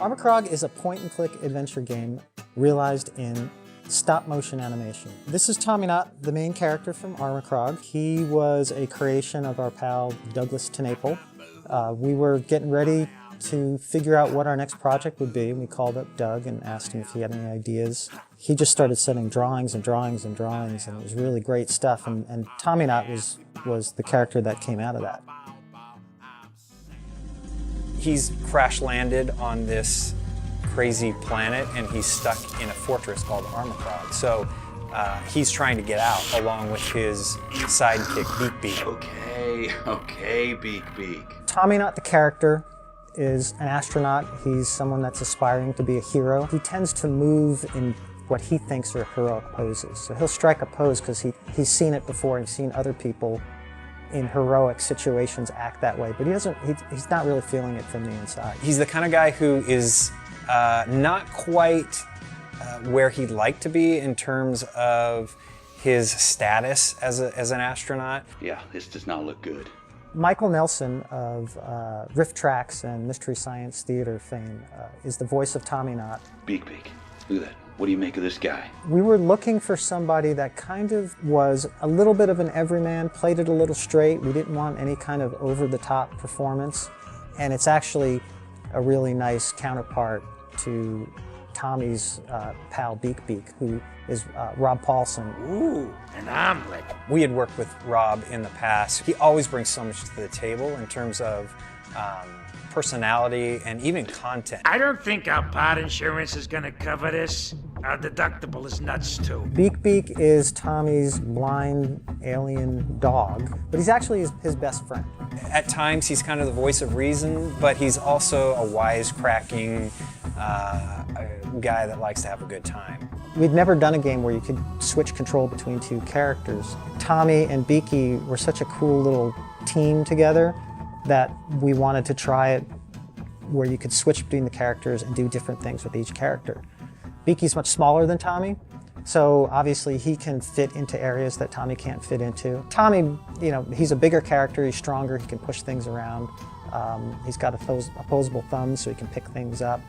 Armikrog is a point-and-click adventure game realized in stop-motion animation. This is tommynaut, the main character from Armikrog. He was a creation of our pal Douglas Tenaple. We were getting ready to figure out what our next project would be, and we called up Doug and asked him if he had any ideas. He just started sending drawings and drawings and drawings, and it was really great stuff, and tommynaut was the character that came out of that. He's crash-landed on this crazy planet, and he's stuck in a fortress called Armikrog. So he's trying to get out along with his sidekick, Beak. Okay, Beak. tommynaut, the character, is an astronaut. He's someone that's aspiring to be a hero. He tends to move in what he thinks are heroic poses. So he'll strike a pose because he's seen it before and seen other people in heroic situations act that way, but he's not really feeling it from the inside. He's the kind of guy who is not quite where he'd like to be in terms of his status as an astronaut. Yeah, this does not look good. Michael Nelson of Riff Tracks and Mystery Science Theater fame is the voice of tommynaut. Beak, look at that. What do you make of this guy? We were looking for somebody that kind of was a little bit of an everyman, played it a little straight. We didn't want any kind of over-the-top performance. And it's actually a really nice counterpart to Tommy's pal Beak, who is Rob Paulson. Ooh, an omelet. We had worked with Rob in the past. He always brings so much to the table in terms of personality and even content. I don't think our pod insurance is gonna cover this. Our deductible is nuts too. Beak is Tommy's blind alien dog, but he's actually his best friend. At times he's kind of the voice of reason, but he's also a wisecracking guy that likes to have a good time. We'd never done a game where you could switch control between two characters. Tommy and Beaky were such a cool little team together that we wanted to try it where you could switch between the characters and do different things with each character. Beaky's much smaller than Tommy, so obviously he can fit into areas that Tommy can't fit into. Tommy, he's a bigger character, he's stronger, he can push things around. He's got opposable thumbs so he can pick things up.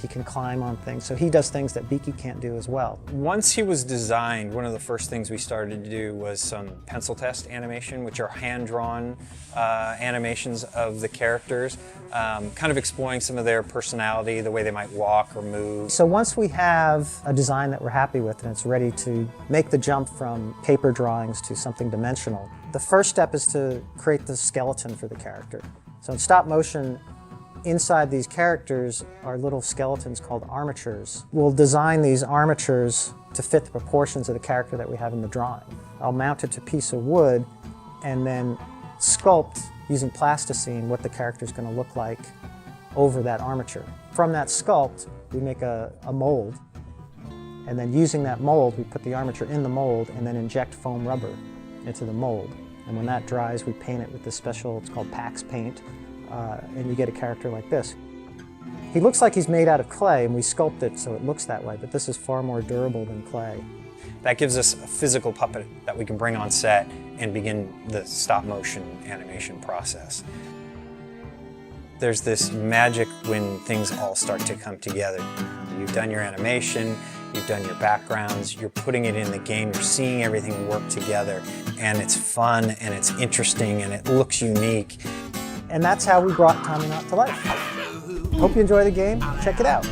He can climb on things, so he does things that Beaky can't do as well. Once he was designed, one of the first things we started to do was some pencil test animation, which are hand-drawn animations of the characters, kind of exploring some of their personality, the way they might walk or move. So once we have a design that we're happy with and it's ready to make the jump from paper drawings to something dimensional, the first step is to create the skeleton for the character. So in stop motion, inside these characters are little skeletons called armatures. We'll design these armatures to fit the proportions of the character that we have in the drawing. I'll mount it to a piece of wood and then sculpt using plasticine what the character is going to look like over that armature. From that sculpt, we make a mold, and then using that mold, we put the armature in the mold and then inject foam rubber into the mold. And when that dries, we paint it with this special, it's called Pax paint. And you get a character like this. He looks like he's made out of clay, and we sculpt it so it looks that way, but this is far more durable than clay. That gives us a physical puppet that we can bring on set and begin the stop motion animation process. There's this magic when things all start to come together. You've done your animation, you've done your backgrounds, you're putting it in the game, you're seeing everything work together, and it's fun, and it's interesting, and it looks unique. And that's how we brought tommynaut to life. Hope you enjoy the game. Check it out.